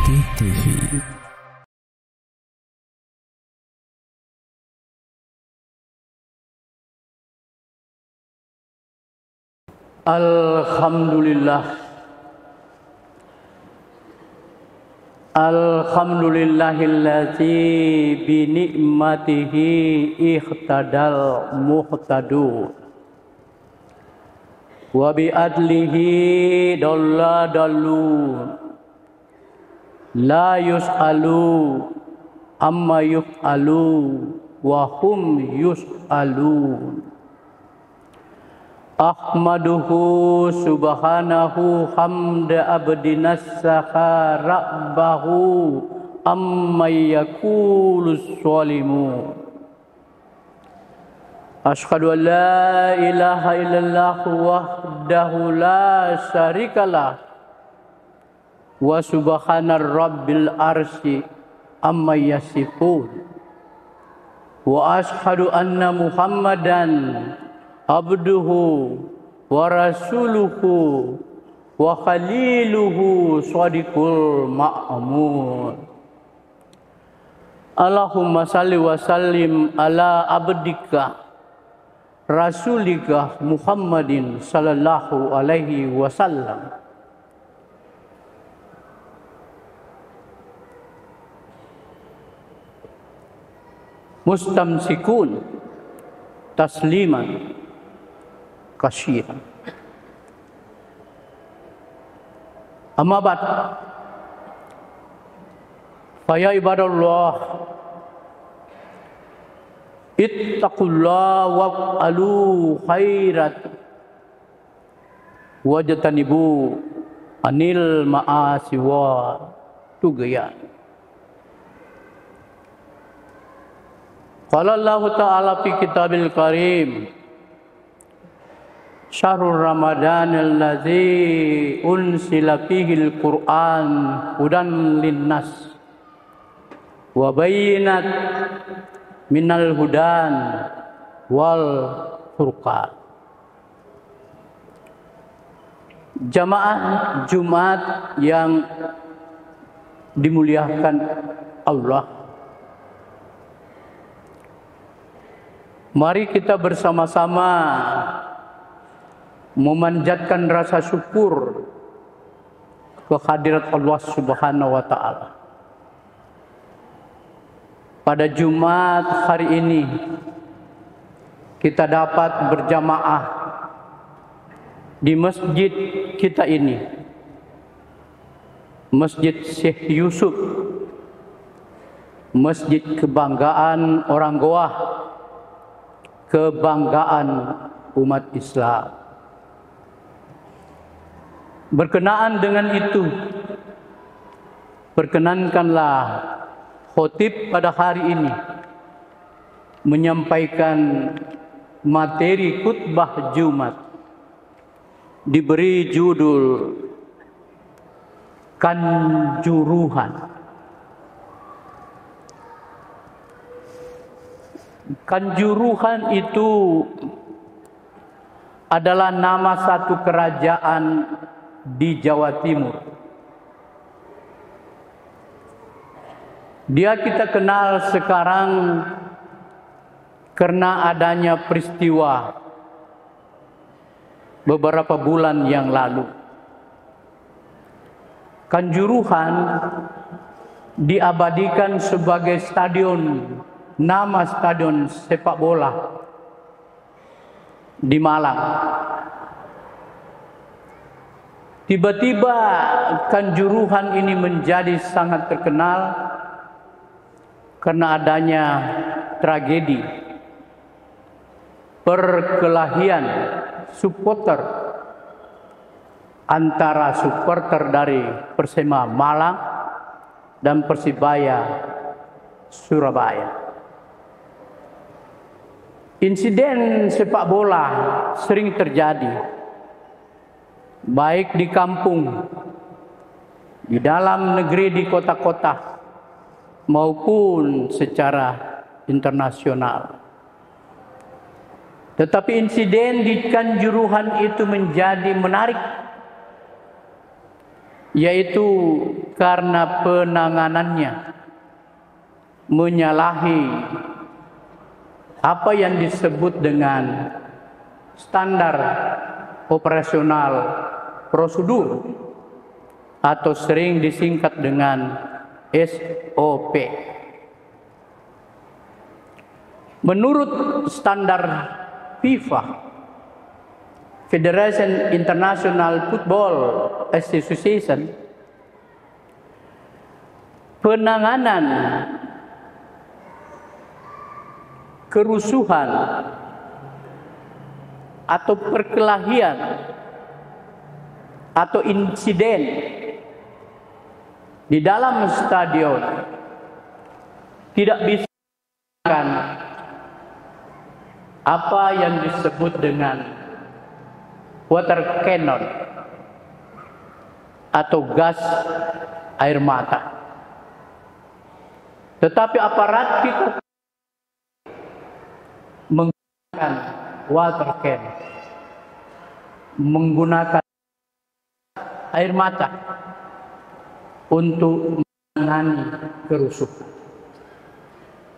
Putih TV. Alhamdulillahilladzi bi ni'matihi ihtadal muhtadun wa bi adlihi dalladallun la yus'alu amma yuf'alu wa hum yus'alun. Ahmaduhu subhanahu hamda abdinas saha rabbahu amma yakulus sholimu. Ashhadu an la ilaha illallah wahdahu la syarikalah wa subhanar rabbil arsy amma yasifun. Wa ashhadu anna muhammadan abduhu wa rasuluhu wa khaliluhu shadiqul ma'mun. Allahumma salli wa sallim ala abdika rasulika Muhammadin sallallahu alaihi wasallam. Mustamsikun tasliman kasiran. Amma ba'd. Fa ya ibadallah, ittaqullaha wa'alu khairat wajtanibu anil ma'asi wa tughyan. Qala Allah Ta'ala fi kitabil karim, Syahrul Ramadan allazi unsila fihil Qur'an hudan linnas wa bayyinat minal hudan wal furqan. Jamaah Jumat yang dimuliakan Allah, mari kita bersama-sama memanjatkan rasa syukur kehadirat Allah Subhanahu wa Ta'ala. Pada Jumat hari ini kita dapat berjamaah di masjid kita ini, Masjid Syekh Yusuf, masjid kebanggaan orang Goa, kebanggaan umat Islam. Berkenaan dengan itu, perkenankanlah khotib pada hari ini menyampaikan materi khutbah Jumat, diberi judul Kanjuruhan. Kanjuruhan itu adalah nama satu kerajaan di Jawa Timur. Dia kita kenal sekarang karena adanya peristiwa beberapa bulan yang lalu. Kanjuruhan diabadikan sebagai stadion, nama stadion sepak bola di Malang. Tiba-tiba Kanjuruhan ini menjadi sangat terkenal karena adanya tragedi perkelahian supporter antara supporter dari Persema Malang dan Persibaya Surabaya. Insiden sepak bola sering terjadi, baik di kampung, di dalam negeri, di kota-kota, maupun secara internasional. Tetapi insiden di Kanjuruhan itu menjadi menarik, yaitu karena penanganannya menyalahi apa yang disebut dengan standar operasional prosedur atau sering disingkat dengan SOP. Menurut standar FIFA, Federation International Football Association, penanganan kerusuhan atau perkelahian atau insiden di dalam stadion tidak bisa menggunakan apa yang disebut dengan water cannon atau gas air mata. Tetapi aparat kita menggunakan water cannon, menggunakan air mata untuk menangani kerusuhan.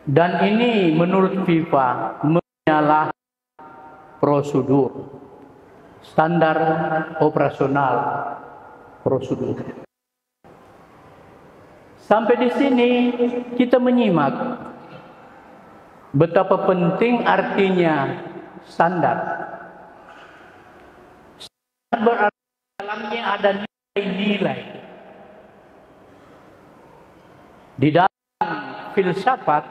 Dan ini menurut FIFA menyalahi prosedur, standar operasional prosedur. Sampai di sini kita menyimak betapa penting artinya standar. Standar berarti dalamnya ada nilai-nilai. Di dalam filsafat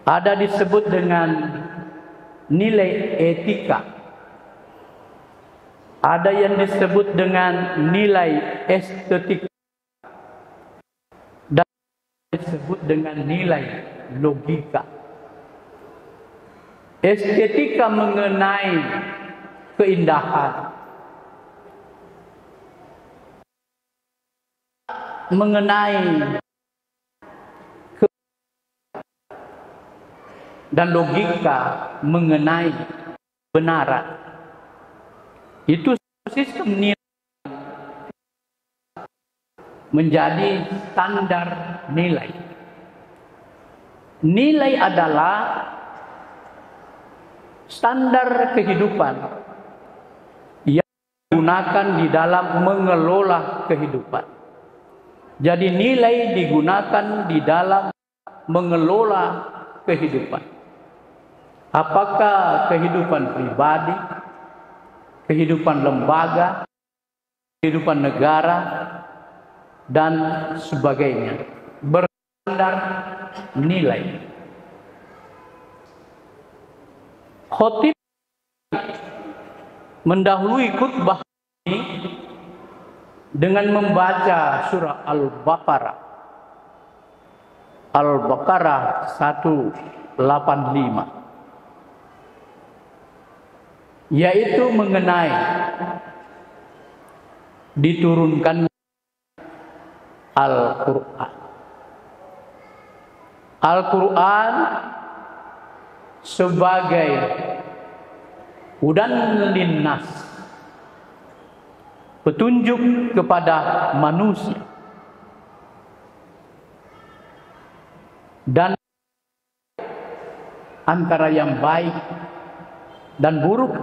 ada disebut dengan nilai etika. Ada yang disebut dengan nilai estetika. Dan disebut dengan nilai logika. Estetika mengenai keindahan, mengenai dan logika mengenai kebenaran. Itu sistem nilai menjadi standar nilai. Nilai adalah standar kehidupan yang digunakan di dalam mengelola kehidupan. Jadi nilai digunakan di dalam mengelola kehidupan. Apakah kehidupan pribadi, kehidupan lembaga, kehidupan negara, dan sebagainya. Berstandar nilai. Khotib mendahului khutbah ini dengan membaca surah Al-Baqarah. Al-Baqarah 185. Yaitu mengenai diturunkan Al-Quran. Al-Quran sebagai hudan linnas, petunjuk kepada manusia, dan antara yang baik dan buruk,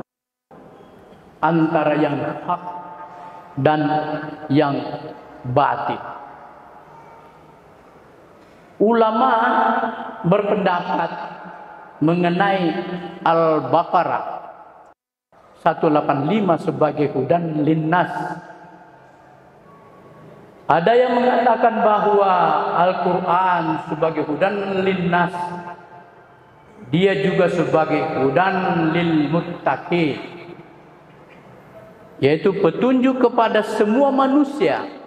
antara yang hak dan yang batil. Ulama berpendapat mengenai Al-Baqarah 185 sebagai hudan linnas. Ada yang mengatakan bahwa Al-Quran sebagai hudan linnas, dia juga sebagai hudan lil muttaqin, yaitu petunjuk kepada semua manusia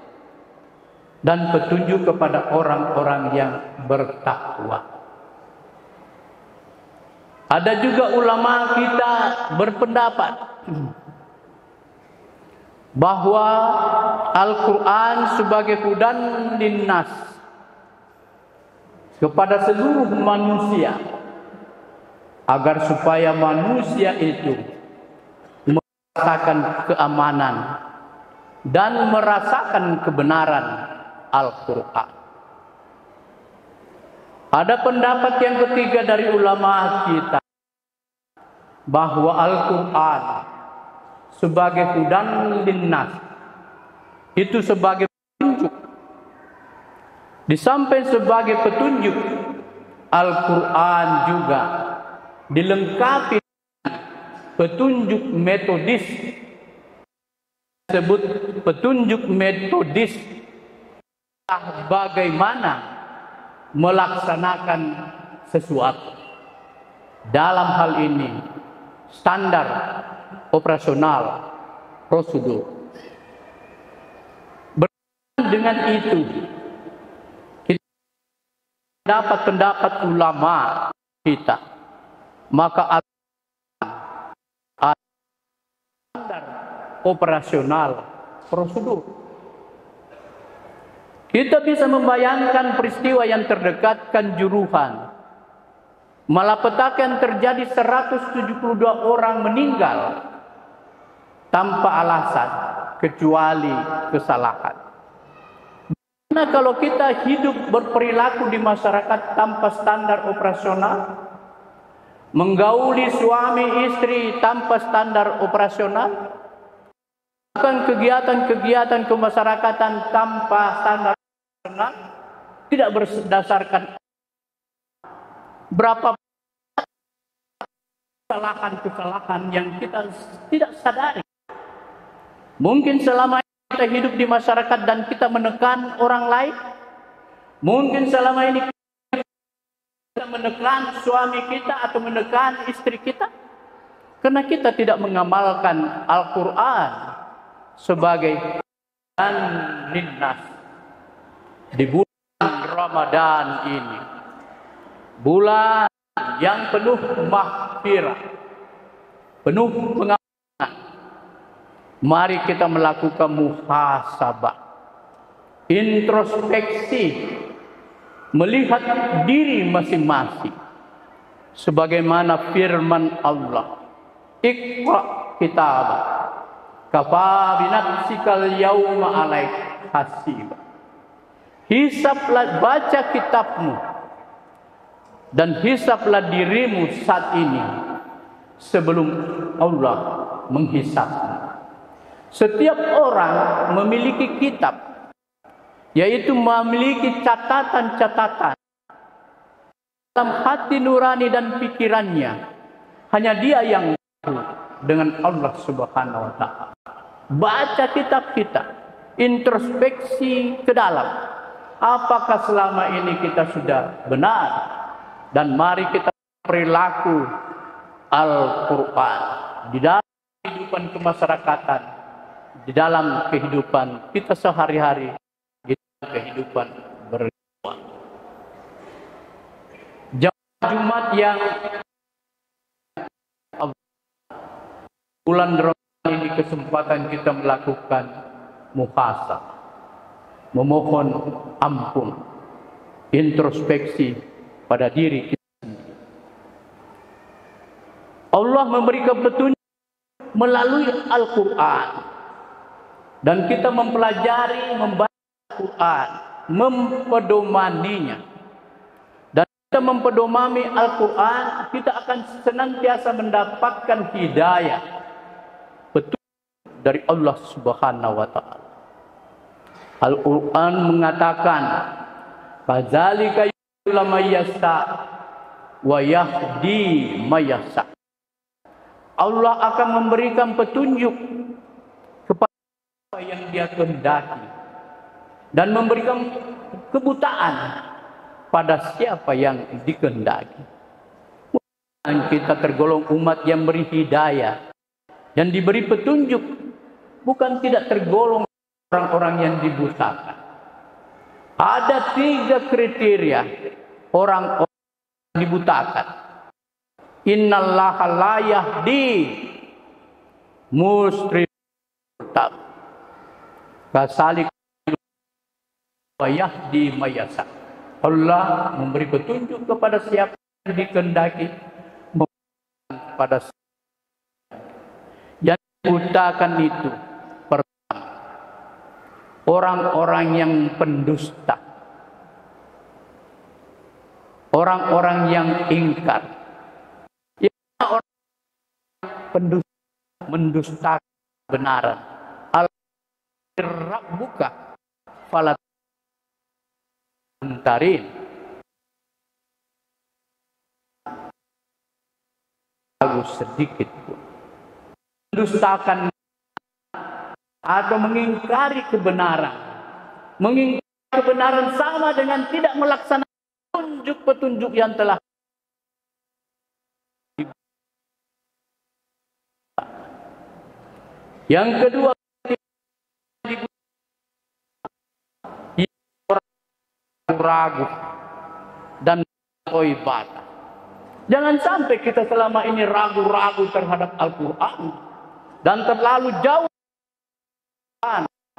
dan petunjuk kepada orang-orang yang bertakwa. Ada juga ulama kita berpendapat bahwa Al-Quran sebagai hudan linnas kepada seluruh manusia, agar supaya manusia itu merasakan keamanan, dan merasakan kebenaran Al-Quran. Ada pendapat yang ketiga dari ulama kita, bahwa Al-Quran sebagai hudan linnas, itu sebagai petunjuk. Di samping sebagai petunjuk, Al-Quran juga dilengkapi petunjuk metodis. Disebut petunjuk metodis bagaimana melaksanakan sesuatu. Dalam hal ini standar operasional prosedur. Berkaitan dengan itu, kita dapat pendapat ulama kita, maka standar operasional prosedur. Kita bisa membayangkan peristiwa yang terdekat Kanjuruhan. Malapetaka yang terjadi 172 orang meninggal tanpa alasan kecuali kesalahan. Karena kalau kita hidup berperilaku di masyarakat tanpa standar operasional, menggauli suami istri tanpa standar operasional, melakukan kegiatan-kegiatan kemasyarakatan tanpa standar operasional, tidak berdasarkan berapa kesalahan-kesalahan yang kita tidak sadari. Mungkin selama ini kita hidup di masyarakat dan kita menekan orang lain. Mungkin selama ini kita menekan suami kita atau menekan istri kita, karena kita tidak mengamalkan Al-Quran sebagai hudan linnas. Di bulan Ramadan ini, bulan yang penuh maghfirah, penuh pengampunan, mari kita melakukan muhasabah, introspeksi, melihat diri masing-masing. Sebagaimana firman Allah, Iqra kitabak, kafa binafsikal yauma alaik hasiba. Hisablah, baca kitabmu, dan hisablah dirimu saat ini sebelum Allah menghisabmu. Setiap orang memiliki kitab, yaitu memiliki catatan-catatan dalam hati nurani dan pikirannya. Hanya dia yang tahu dengan Allah Subhanahu wa Ta'ala. Baca kitab kita, introspeksi ke dalam. Apakah selama ini kita sudah benar? Dan mari kita perilaku Al-Quran di dalam kehidupan kemasyarakatan, di dalam kehidupan kita sehari-hari, di dalam kehidupan berjuang. Jumat yang bulan Ramadan ini kesempatan kita melakukan muhasabah, memohon ampun, introspeksi pada diri kita sendiri. Allah memberikan petunjuk melalui Al-Quran, dan kita mempelajari, membaca Al-Quran, mempedomaninya. Dan kita mempedomani Al-Quran, kita akan senantiasa mendapatkan hidayah, petunjuk dari Allah Subhanahu wa Ta'ala. Al-Quran mengatakan, "Fadzalika yudhillu may yasha wa yahdi may yasha." Allah akan memberikan petunjuk kepada apa yang Dia kehendaki dan memberikan kebutaan pada siapa yang dikehendaki. Kita tergolong umat yang beri hidayah dan diberi petunjuk, bukan tidak tergolong orang-orang yang dibutakan. Ada 3 kriteria orang-orang yang dibutakan. Innallaha la yahdi musrifat kasalik wa yahdi mayasa. Allah memberi petunjuk kepada siapa yang dikehendaki, kepada siapa yang dibutakan itu. orang-orang yang pendusta, orang-orang yang ingkar, orang pendusta, mendustakan kebenaran. Al-Rabbuka falat antarin, bagus sedikit pun mendustakan atau mengingkari kebenaran. Mengingkari kebenaran sama dengan tidak melaksanakan petunjuk-petunjuk yang telah. Yang kedua, ragu dan ibadah. Jangan sampai kita selama ini ragu-ragu terhadap Al-Quran dan terlalu jauh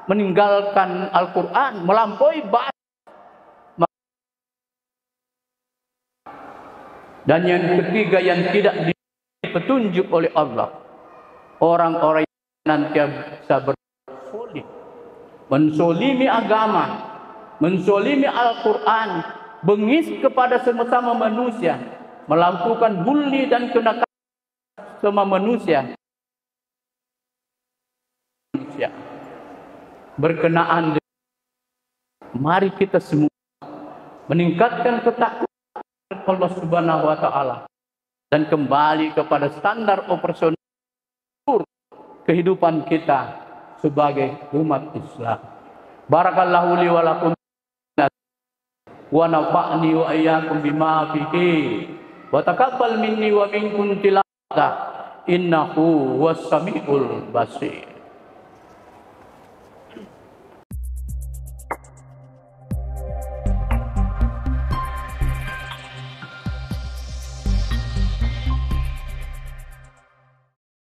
meninggalkan Al-Quran, melampaui batas. Dan yang ketiga yang tidak dipetunjuk oleh Allah, orang-orang yang senantiasa bersolimi, mensolimi agama, mensolimi Al-Quran, bengis kepada sesama manusia, melakukan bully dan kenakalan sama manusia. Berkenaan dengan, mari kita semua meningkatkan ketakwaan Allah Subhanahu wa taala dan kembali kepada standar operasional kehidupan kita sebagai umat Islam. Barakallahu li wa lakum wa nafa'ni wa iyyakum bima fihi wa taqabbal minni wa minkum tilawata innahu was samiul basir.